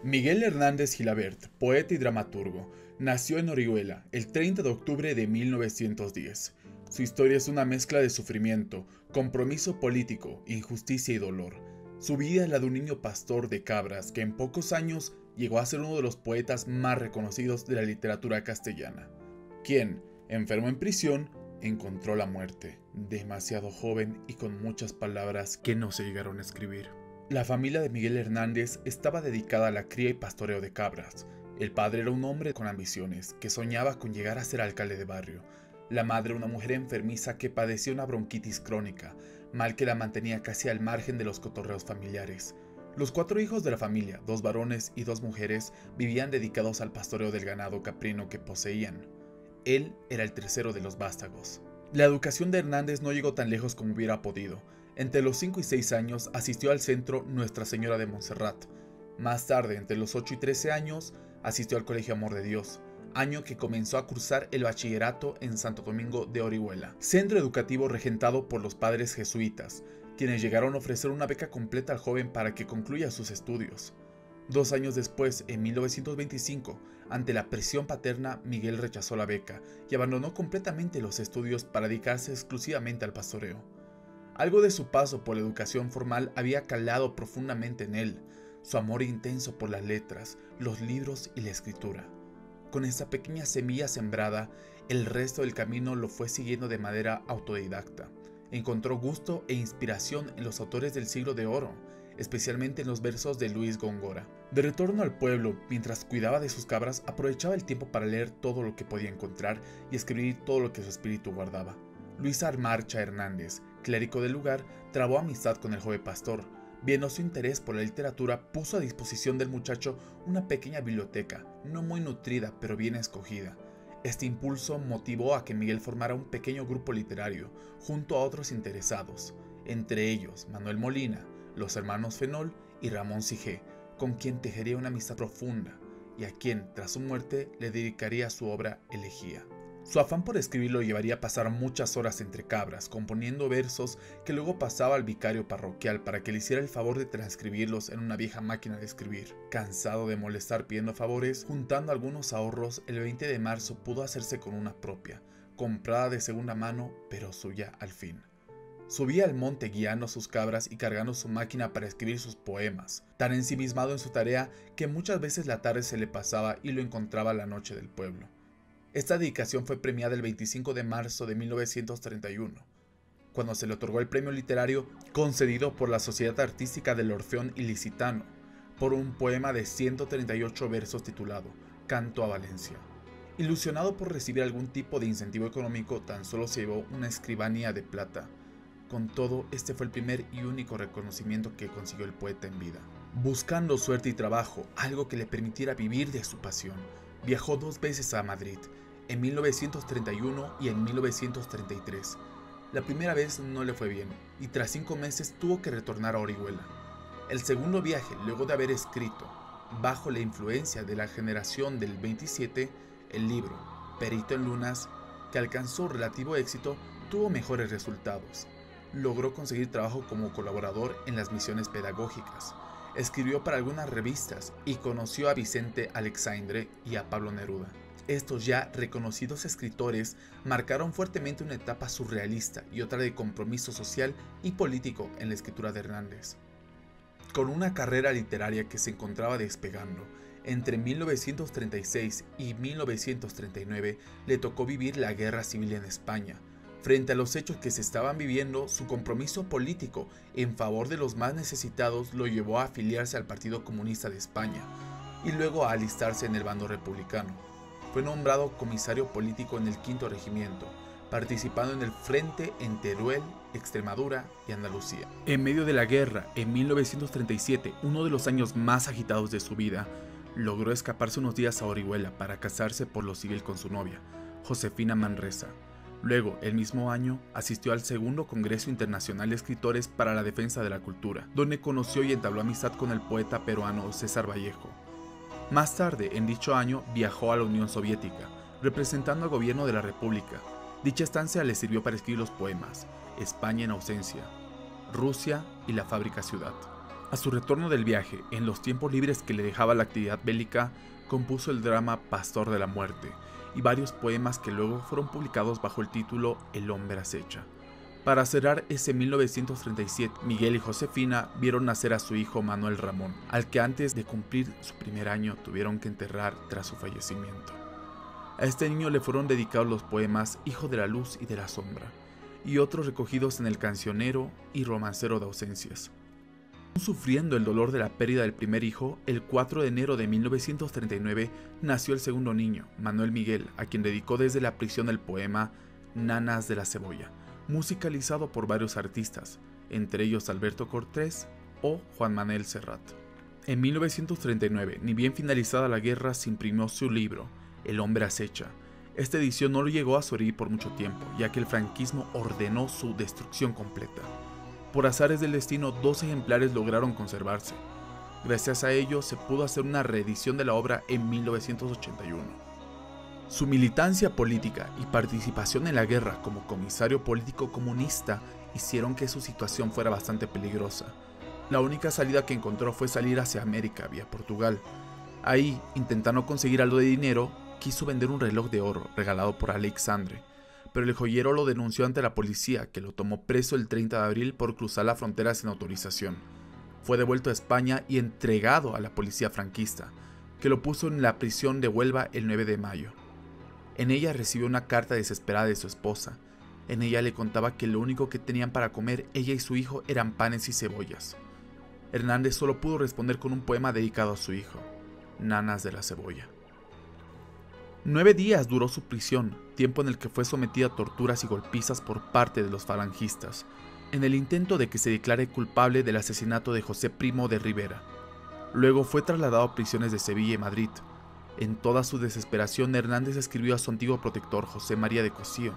Miguel Hernández Gilabert, poeta y dramaturgo, nació en Orihuela el 30 de octubre de 1910. Su historia es una mezcla de sufrimiento, compromiso político, injusticia y dolor. Su vida es la de un niño pastor de cabras que en pocos años llegó a ser uno de los poetas más reconocidos de la literatura castellana, quien, enfermo en prisión, encontró la muerte, demasiado joven y con muchas palabras que no se llegaron a escribir. La familia de Miguel Hernández estaba dedicada a la cría y pastoreo de cabras. El padre era un hombre con ambiciones, que soñaba con llegar a ser alcalde de barrio. La madre una mujer enfermiza que padecía una bronquitis crónica, mal que la mantenía casi al margen de los cotorreos familiares. Los 4 hijos de la familia, 2 varones y 2 mujeres, vivían dedicados al pastoreo del ganado caprino que poseían. Él era el tercero de los vástagos. La educación de Hernández no llegó tan lejos como hubiera podido. Entre los 5 y 6 años asistió al centro Nuestra Señora de Montserrat. Más tarde, entre los 8 y 13 años, asistió al Colegio Amor de Dios, año que comenzó a cursar el bachillerato en Santo Domingo de Orihuela, centro educativo regentado por los padres jesuitas, quienes llegaron a ofrecer una beca completa al joven para que concluya sus estudios. 2 años después, en 1925, ante la presión paterna, Miguel rechazó la beca y abandonó completamente los estudios para dedicarse exclusivamente al pastoreo. Algo de su paso por la educación formal había calado profundamente en él, su amor intenso por las letras, los libros y la escritura. Con esta pequeña semilla sembrada, el resto del camino lo fue siguiendo de manera autodidacta. Encontró gusto e inspiración en los autores del siglo de oro, especialmente en los versos de Luis Góngora. De retorno al pueblo, mientras cuidaba de sus cabras, aprovechaba el tiempo para leer todo lo que podía encontrar y escribir todo lo que su espíritu guardaba. Luis Armarcha Hernández, clérigo del lugar, trabó amistad con el joven pastor. Viendo su interés por la literatura, puso a disposición del muchacho una pequeña biblioteca, no muy nutrida pero bien escogida. Este impulso motivó a que Miguel formara un pequeño grupo literario, junto a otros interesados, entre ellos Manuel Molina, los hermanos Fenol y Ramón Sigé, con quien tejería una amistad profunda, y a quien, tras su muerte, le dedicaría su obra Elegía. Su afán por escribir lo llevaría a pasar muchas horas entre cabras, componiendo versos que luego pasaba al vicario parroquial para que le hiciera el favor de transcribirlos en una vieja máquina de escribir. Cansado de molestar pidiendo favores, juntando algunos ahorros, el 20 de marzo pudo hacerse con una propia, comprada de segunda mano, pero suya al fin. Subía al monte guiando sus cabras y cargando su máquina para escribir sus poemas, tan ensimismado en su tarea que muchas veces la tarde se le pasaba y lo encontraba la noche del pueblo. Esta dedicación fue premiada el 25 de marzo de 1931, cuando se le otorgó el premio literario concedido por la Sociedad Artística del Orfeón Ilicitano, por un poema de 138 versos titulado Canto a Valencia. Ilusionado por recibir algún tipo de incentivo económico, tan solo se llevó una escribanía de plata. Con todo, este fue el primer y único reconocimiento que consiguió el poeta en vida. Buscando suerte y trabajo, algo que le permitiera vivir de su pasión, viajó 2 veces a Madrid, en 1931 y en 1933. La primera vez no le fue bien, y tras 5 meses tuvo que retornar a Orihuela. El segundo viaje, luego de haber escrito, bajo la influencia de la generación del 27, el libro Perito en Lunas, que alcanzó relativo éxito, tuvo mejores resultados. Logró conseguir trabajo como colaborador en las misiones pedagógicas. Escribió para algunas revistas y conoció a Vicente Aleixandre y a Pablo Neruda. Estos ya reconocidos escritores marcaron fuertemente una etapa surrealista y otra de compromiso social y político en la escritura de Hernández. Con una carrera literaria que se encontraba despegando, entre 1936 y 1939 le tocó vivir la guerra civil en España. Frente a los hechos que se estaban viviendo, su compromiso político en favor de los más necesitados lo llevó a afiliarse al Partido Comunista de España y luego a alistarse en el bando republicano. Fue nombrado comisario político en el V Regimiento, participando en el frente en Teruel, Extremadura y Andalucía. En medio de la guerra, en 1937, uno de los años más agitados de su vida, logró escaparse unos días a Orihuela para casarse por lo civil con su novia, Josefina Manresa. Luego, el mismo año, asistió al segundo Congreso Internacional de Escritores para la Defensa de la Cultura, donde conoció y entabló amistad con el poeta peruano César Vallejo. Más tarde, en dicho año, viajó a la Unión Soviética, representando al gobierno de la República. Dicha estancia le sirvió para escribir los poemas España en ausencia, Rusia y la fábrica ciudad. A su retorno del viaje, en los tiempos libres que le dejaba la actividad bélica, compuso el drama Pastor de la Muerte y varios poemas que luego fueron publicados bajo el título El hombre acecha. Para cerrar ese 1937, Miguel y Josefina vieron nacer a su hijo Manuel Ramón, al que antes de cumplir su primer año tuvieron que enterrar tras su fallecimiento. A este niño le fueron dedicados los poemas Hijo de la Luz y de la Sombra, y otros recogidos en el Cancionero y Romancero de Ausencias. Sufriendo el dolor de la pérdida del primer hijo, el 4 de enero de 1939 nació el segundo niño, Manuel Miguel, a quien dedicó desde la prisión el poema Nanas de la Cebolla, musicalizado por varios artistas, entre ellos Alberto Cortés o Juan Manuel Serrat. En 1939, ni bien finalizada la guerra, se imprimió su libro, El hombre acecha. Esta edición no llegó a sobrevivir por mucho tiempo, ya que el franquismo ordenó su destrucción completa. Por azares del destino, 2 ejemplares lograron conservarse. Gracias a ello, se pudo hacer una reedición de la obra en 1981. Su militancia política y participación en la guerra como comisario político comunista hicieron que su situación fuera bastante peligrosa. La única salida que encontró fue salir hacia América vía Portugal. Ahí, intentando conseguir algo de dinero, quiso vender un reloj de oro regalado por Alexandre, pero el joyero lo denunció ante la policía, que lo tomó preso el 30 de abril por cruzar la frontera sin autorización. Fue devuelto a España y entregado a la policía franquista, que lo puso en la prisión de Huelva el 9 de mayo. En ella recibió una carta desesperada de su esposa. En ella le contaba que lo único que tenían para comer ella y su hijo eran panes y cebollas. Hernández solo pudo responder con un poema dedicado a su hijo, Nanas de la Cebolla. 9 días duró su prisión, tiempo en el que fue sometida a torturas y golpizas por parte de los falangistas, en el intento de que se declare culpable del asesinato de José Primo de Rivera. Luego fue trasladado a prisiones de Sevilla y Madrid. En toda su desesperación, Hernández escribió a su antiguo protector José María de Cosío,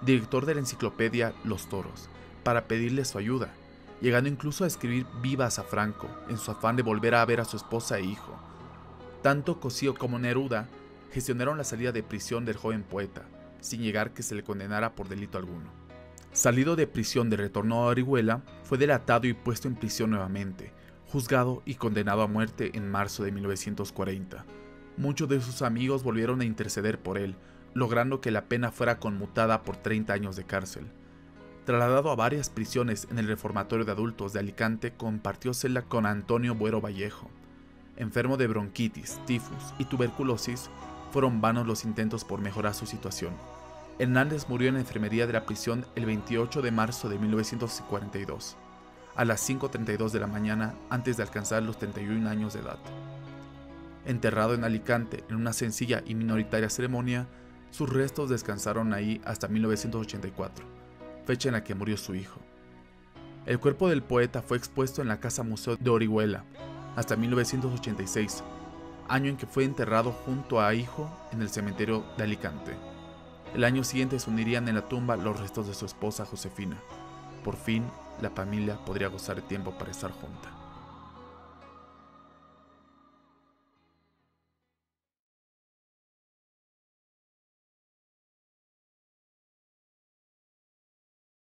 director de la enciclopedia Los Toros, para pedirle su ayuda, llegando incluso a escribir vivas a Franco, en su afán de volver a ver a su esposa e hijo. Tanto Cosío como Neruda gestionaron la salida de prisión del joven poeta, sin llegar que se le condenara por delito alguno. Salido de prisión de retorno a Orihuela, fue delatado y puesto en prisión nuevamente, juzgado y condenado a muerte en marzo de 1940. Muchos de sus amigos volvieron a interceder por él, logrando que la pena fuera conmutada por 30 años de cárcel. Trasladado a varias prisiones en el Reformatorio de Adultos de Alicante, compartió celda con Antonio Buero Vallejo. Enfermo de bronquitis, tifus y tuberculosis, fueron vanos los intentos por mejorar su situación. Hernández murió en la enfermería de la prisión el 28 de marzo de 1942, a las 5:32 de la mañana, antes de alcanzar los 31 años de edad. Enterrado en Alicante en una sencilla y minoritaria ceremonia, sus restos descansaron ahí hasta 1984, fecha en la que murió su hijo. El cuerpo del poeta fue expuesto en la Casa Museo de Orihuela hasta 1986, año en que fue enterrado junto a hijo en el cementerio de Alicante. El año siguiente se unirían en la tumba los restos de su esposa Josefina. Por fin, la familia podría gozar de tiempo para estar junta.